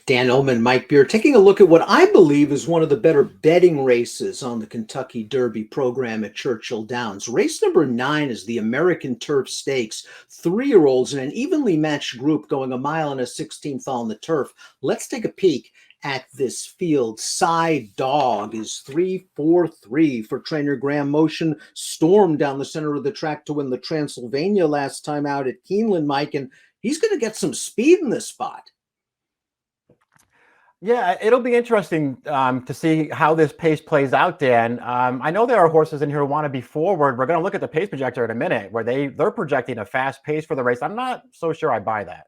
Dan Illman, Mike Beer, taking a look at what I believe is one of the better betting races on the Kentucky Derby program at Churchill Downs. Race number 9 is the American Turf Stakes. 3-year-olds in an evenly matched group going a mile and a 16th on the turf. Let's take a peek at this field. Side Dog is 3-4-3 for trainer Graham Motion. Stormed down the center of the track to win the Transylvania last time out at Keeneland, Mike, and he's going to get some speed in this spot. Yeah, it'll be interesting to see how this pace plays out, Dan. I know there are horses in here who want to be forward. We're going to look at the pace projector in a minute, where they're projecting a fast pace for the race. I'm not so sure I buy that.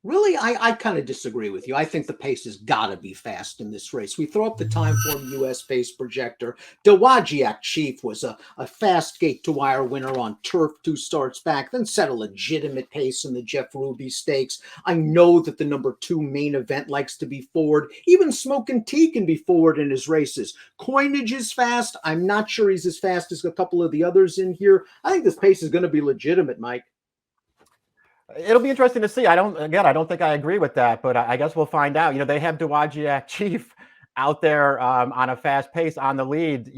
Really, I kind of disagree with you. I think the pace has got to be fast in this race. We throw up the Timeform US pace projector. Dowagiac Chief was a fast gate-to-wire winner on turf 2 starts back, then set a legitimate pace in the Jeff Ruby Stakes. I know that the number 2 main event likes to be forward. Even Smokin' Tea can be forward in his races. Coinage is fast. I'm not sure he's as fast as a couple of the others in here. I think this pace is going to be legitimate, Mike. It'll be interesting to see. I don't think I agree with that, but I guess we'll find out. They have Dowagiac Chief out there on a fast pace on the lead.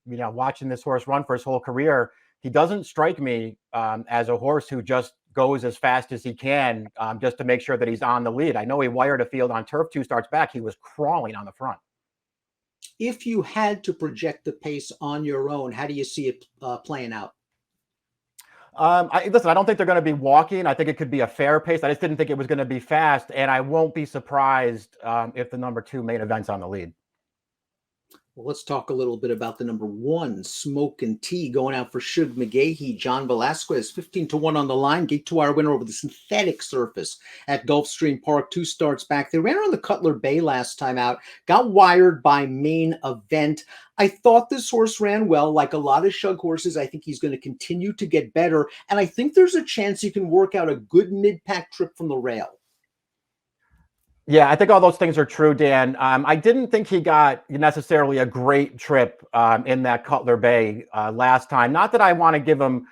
Watching this horse run for his whole career, he doesn't strike me as a horse who just goes as fast as he can just to make sure that he's on the lead. I know he wired a field on turf 2 starts back. He was crawling on the front. If you had to project the pace on your own, how do you see it playing out? Listen, I don't think they're going to be walking. I think it could be a fair pace. I just didn't think it was going to be fast, and I won't be surprised if the number 2 main event's on the lead. Well, let's talk a little bit about the number 1, Smokin' Tea, going out for Shug McGahee. John Velasquez, 15-1 on the line. Gate-to-wire winner over the synthetic surface at Gulfstream Park. 2 starts back. They ran around the Cutler Bay last time out. Got wired by Main Event. I thought this horse ran well. Like a lot of Shug horses, I think he's going to continue to get better. And I think there's a chance he can work out a good mid-pack trip from the rail. Yeah, I think all those things are true, Dan. I didn't think he got necessarily a great trip in that Cutler Bay last time. Not that I want to give him,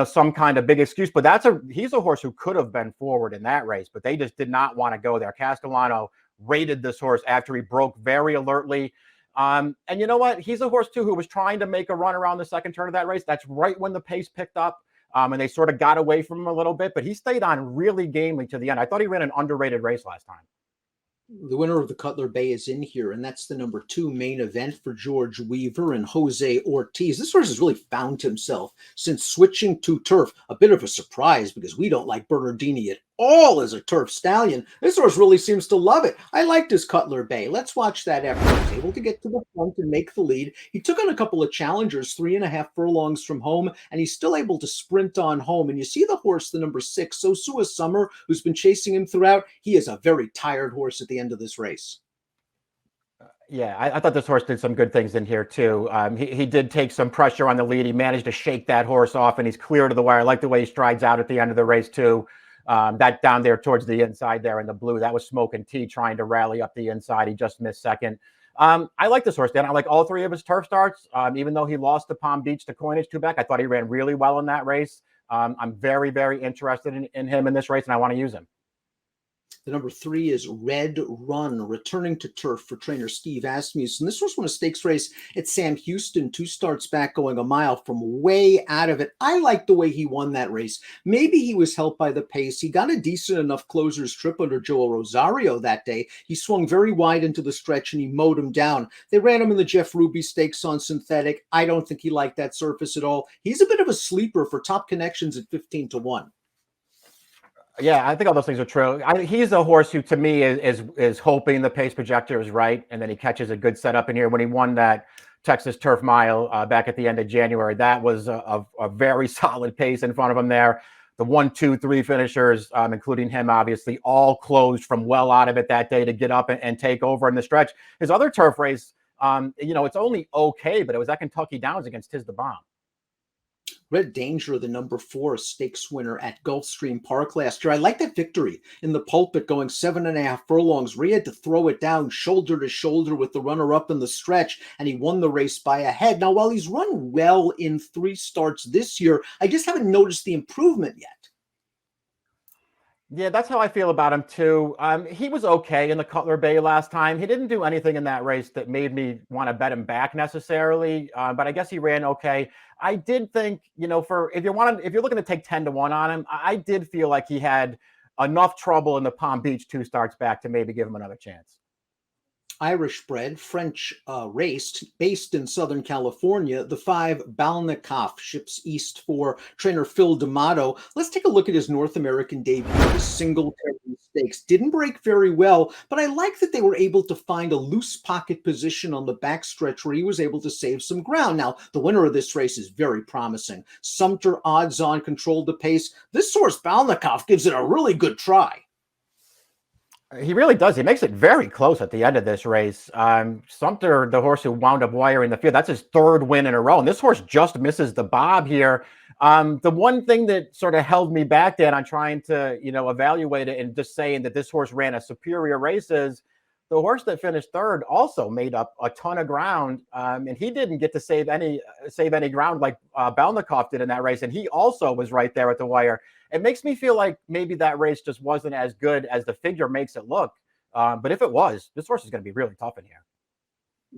some kind of big excuse, but he's a horse who could have been forward in that race, but they just did not want to go there. Castellano rated this horse after he broke very alertly. And you know what? He's a horse, too, who was trying to make a run around the second turn of that race. That's right when the pace picked up. And they sort of got away from him a little bit, but he stayed on really gamely to the end. I thought he ran an underrated race last time. The winner of the Cutler Bay is in here, and that's the number 2 main event for George Weaver and Jose Ortiz. This horse has really found himself since switching to turf. A bit of a surprise because we don't like Bernardini at all as a turf stallion. This horse really seems to love it. I liked his Cutler Bay. Let's watch that effort. He was able to get to the front and make the lead. He took on a couple of challengers 3.5 furlongs from home, and he's still able to sprint on home. And you see the horse, the number 6, Sosua Summer, who's been chasing him throughout. He is a very tired horse at the end of this race. Yeah, I thought this horse did some good things in here, too. He did take some pressure on the lead. He managed to shake that horse off, and he's clear to the wire. I like the way he strides out at the end of the race, too. That down there towards the inside there in the blue, that was Smokin' Tea trying to rally up the inside. He just missed second. I like this horse, Dan. I like all 3 of his turf starts. Even though he lost to Palm Beach to Coinage 2 back, I thought he ran really well in that race. I'm very, very interested in him in this race, and I want to use him. The number 3 is Red Run, returning to turf for trainer Steve Asmussen. This was won a stakes race at Sam Houston, 2 starts back, going a mile from way out of it. I like the way he won that race. Maybe he was helped by the pace. He got a decent enough closer's trip under Joel Rosario that day. He swung very wide into the stretch and he mowed him down. They ran him in the Jeff Ruby Stakes on synthetic. I don't think he liked that surface at all. He's a bit of a sleeper for top connections at 15-1. Yeah, I think all those things are true. He's a horse who, to me, is hoping the pace projector is right, and then he catches a good setup in here. When he won that Texas Turf Mile back at the end of January, that was a very solid pace in front of him there. The 1, 2, 3 finishers, including him, obviously, all closed from well out of it that day to get up and take over in the stretch. His other turf race, it's only okay, but it was at Kentucky Downs against Tiz the Bomb. Red Danger, the number 4 stakes winner at Gulfstream Park last year. I like that victory in the pulpit, going 7.5 furlongs, where he had to throw it down shoulder to shoulder with the runner-up in the stretch, and he won the race by a head. Now, while he's run well in 3 starts this year, I just haven't noticed the improvement yet. Yeah, that's how I feel about him too. He was okay in the Cutler Bay last time. He didn't do anything in that race that made me want to bet him back necessarily, but I guess he ran okay. I did think, for if you're looking to take 10-1 on him, I did feel like he had enough trouble in the Palm Beach 2 starts back to maybe give him another chance. Irish bred, French raced, based in Southern California. The 5 Balnikoff ships east for trainer Phil D'Amato. Let's take a look at his North American debut, the single Terry Stakes. Didn't break very well, but I like that they were able to find a loose pocket position on the backstretch where he was able to save some ground. Now, the winner of this race is very promising. Sumter odds on controlled the pace. This horse, Balnikoff, gives it a really good try. He really does. He makes it very close at the end of this race. Sumter, the horse who wound up wiring the field, that's his 3rd win in a row. And this horse just misses the bob here. The one thing that sort of held me back, Dan, on trying to, evaluate it and just saying that this horse ran a superior race is the horse that finished 3rd also made up a ton of ground. And he didn't get to save any ground like Balnikoff did in that race. And he also was right there at the wire. It makes me feel like maybe that race just wasn't as good as the figure makes it look. But if it was, this horse is going to be really tough in here.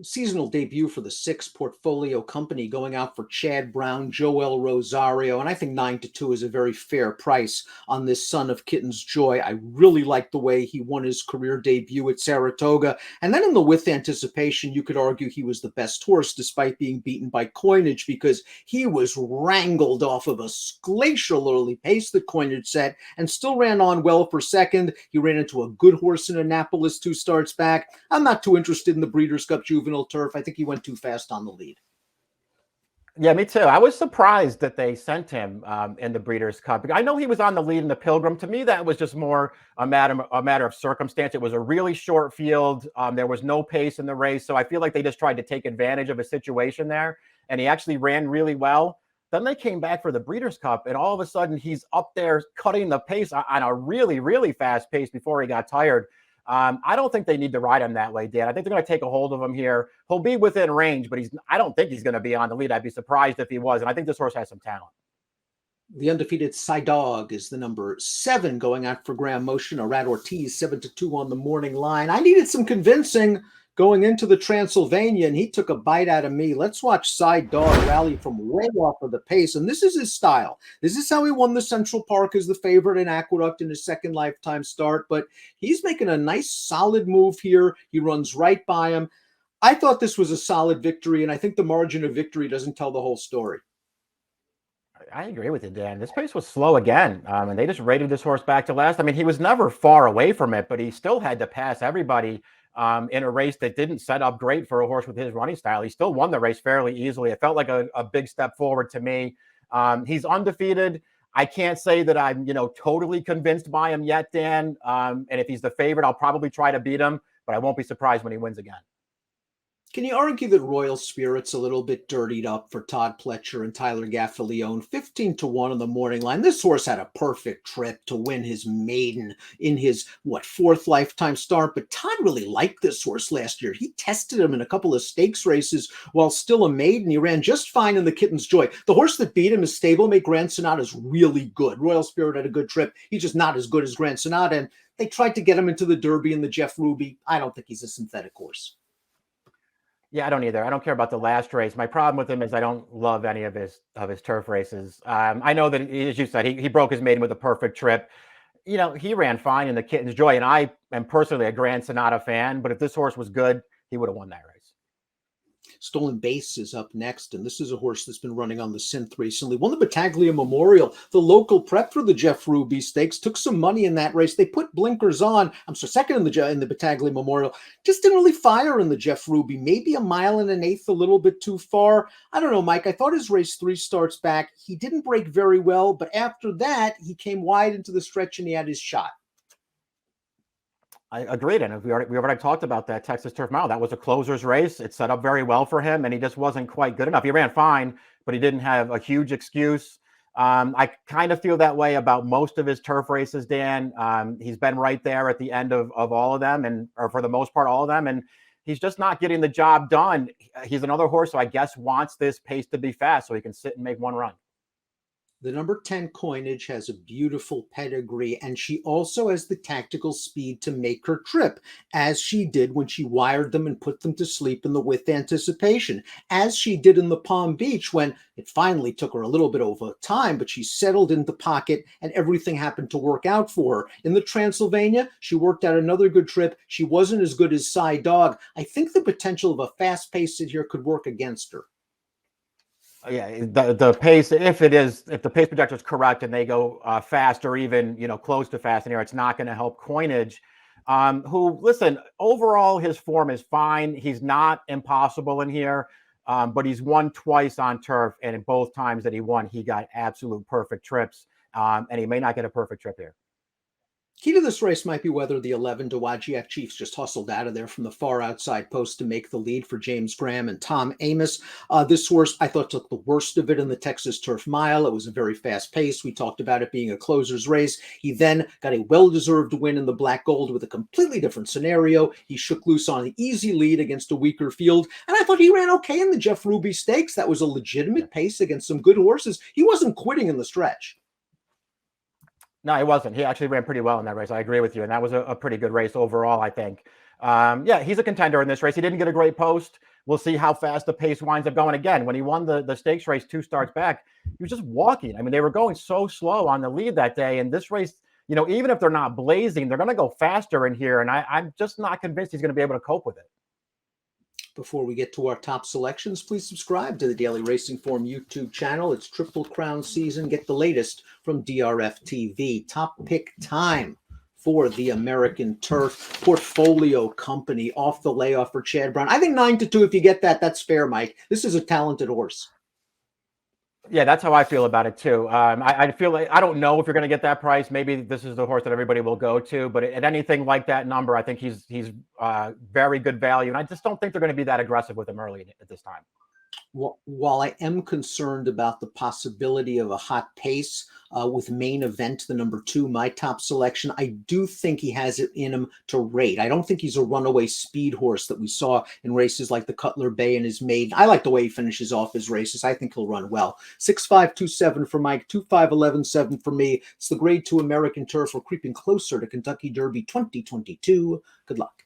Seasonal debut for the 6 Portfolio Company, going out for Chad Brown, Joel Rosario, and I think 9-2 is a very fair price on this Son of Kitten's Joy. I really like the way he won his career debut at Saratoga, and then in the With Anticipation, you could argue he was the best horse despite being beaten by Coinage because he was wrangled off of a glacial early pace that Coinage set and still ran on well for 2nd. He ran into a good horse in Annapolis 2 starts back. I'm not too interested in the Breeders' Cup Juvenile Turf. I think he went too fast on the lead. Yeah, me too. I was surprised that they sent him in the Breeders' Cup. I know he was on the lead in the Pilgrim. To me, that was just more a matter of circumstance. It was a really short field. There was no pace in the race, so I feel like they just tried to take advantage of a situation there, and he actually ran really well. Then they came back for the Breeders' Cup, and all of a sudden, he's up there cutting the pace on a really, really fast pace before he got tired. I don't think they need to ride him that way, Dan. I think they're going to take a hold of him here. He'll be within range, but I don't think he's going to be on the lead. I'd be surprised if he was. And I think this horse has some talent. The undefeated Dog is the number 7 going out for Graham Motion. Arad Ortiz 7-2 on the morning line. I needed some convincing going into the Transylvania, and he took a bite out of me. Let's watch Dog rally from way off of the pace, and this is his style. This is how he won the Central Park as the favorite in Aqueduct in his 2nd lifetime start, but he's making a nice, solid move here. He runs right by him. I thought this was a solid victory, and I think the margin of victory doesn't tell the whole story. I agree with you, Dan. This pace was slow again, and they just rated this horse back to last. I mean, he was never far away from it, but he still had to pass everybody in a race that didn't set up great for a horse with his running style. He still won the race fairly easily. It felt like a big step forward to me. He's undefeated. I can't say that I'm, totally convinced by him yet, Dan. And if he's the favorite, I'll probably try to beat him, but I won't be surprised when he wins again. Can you argue that Royal Spirit's a little bit dirtied up for Todd Pletcher and Tyler Gaffalione? 15-1 on the morning line. This horse had a perfect trip to win his maiden in his, 4th lifetime start. But Todd really liked this horse last year. He tested him in a couple of stakes races while still a maiden. He ran just fine in the Kitten's Joy. The horse that beat him is stablemate Grand Sonata is really good. Royal Spirit had a good trip. He's just not as good as Grand Sonata. And they tried to get him into the Derby and the Jeff Ruby. I don't think he's a synthetic horse. Yeah, I don't either. I don't care about the last race. My problem with him is I don't love any of his turf races. I know that, as you said, he broke his maiden with a perfect trip. He ran fine in the Kitten's Joy, and I am personally a Grand Sonata fan. But if this horse was good, he would have won that race. Stolen Base is up next, and this is a horse that's been running on the synth recently. Won the Battaglia Memorial, the local prep for the Jeff Ruby Stakes. Took some money in that race. They put blinkers on. I'm sorry, 2nd in the Battaglia Memorial. Just didn't really fire in the Jeff Ruby. Maybe a mile and an eighth, a little bit too far. I don't know, Mike. I thought his race 3 starts back, he didn't break very well, but after that, he came wide into the stretch and he had his shot. I agreed, and we already talked about that Texas Turf Mile. That was a closer's race. It set up very well for him, and he just wasn't quite good enough. He ran fine, but he didn't have a huge excuse. I kind of feel that way about most of his turf races, Dan. He's been right there at the end of all of them, or for the most part, all of them, and he's just not getting the job done. He's another horse who I guess wants this pace to be fast so he can sit and make one run. The number 10 Coinage has a beautiful pedigree, and she also has the tactical speed to make her trip, as she did when she wired them and put them to sleep in the With Anticipation, as she did in the Palm Beach when it finally took her a little bit over time, but she settled in the pocket and everything happened to work out for her. In the Transylvania, she worked out another good trip. She wasn't as good as Cy Dog. I think the potential of a fast pace in here could work against her. Yeah, the pace, if the pace projector is correct and they go fast or even close to fast in here, it's not going to help Coinage. Who, listen, overall his form is fine. He's not impossible in here, but he's won twice on turf, and in both times that he won, he got absolute perfect trips, and he may not get a perfect trip here. Key to this race might be whether the 11 Dowagiac Chiefs just hustled out of there from the far outside post to make the lead for James Graham and Tom Amos. This horse, I thought, took the worst of it in the Texas Turf Mile. It was a very fast pace. We talked about it being a closer's race. He then got a well-deserved win in the Black Gold with a completely different scenario. He shook loose on an easy lead against a weaker field, and I thought he ran okay in the Jeff Ruby Stakes. That was a legitimate pace against some good horses. He wasn't quitting in the stretch. No, he wasn't. He actually ran pretty well in that race. I agree with you. And that was a pretty good race overall, I think. Yeah, he's a contender in this race. He didn't get a great post. We'll see how fast the pace winds up going. Again, when he won the stakes race 2 starts back, he was just walking. I mean, they were going so slow on the lead that day. And this race, even if they're not blazing, they're going to go faster in here. And I'm just not convinced he's going to be able to cope with it. Before we get to our top selections, please subscribe to the Daily Racing Form YouTube channel. It's Triple Crown season. Get the latest from DRFTV. Top pick time for the American Turf Portfolio Company. Off the layoff for Chad Brown. I think 9-2. If you get that, that's fair, Mike. This is a talented horse. Yeah, that's how I feel about it too. I feel like I don't know if you're going to get that price. Maybe this is the horse that everybody will go to, but at anything like that number, I think he's very good value, and I just don't think they're going to be that aggressive with him early at this time. Well, while I am concerned about the possibility of a hot pace with Main Event, the number 2, my top selection, I do think he has it in him to rate. I don't think he's a runaway speed horse that we saw in races like the Cutler Bay and his maiden. I like the way he finishes off his races. I think he'll run well. 6.527 for Mike, 2.511.7 for me. It's the Grade 2 American Turf. We're creeping closer to Kentucky Derby 2022. Good luck.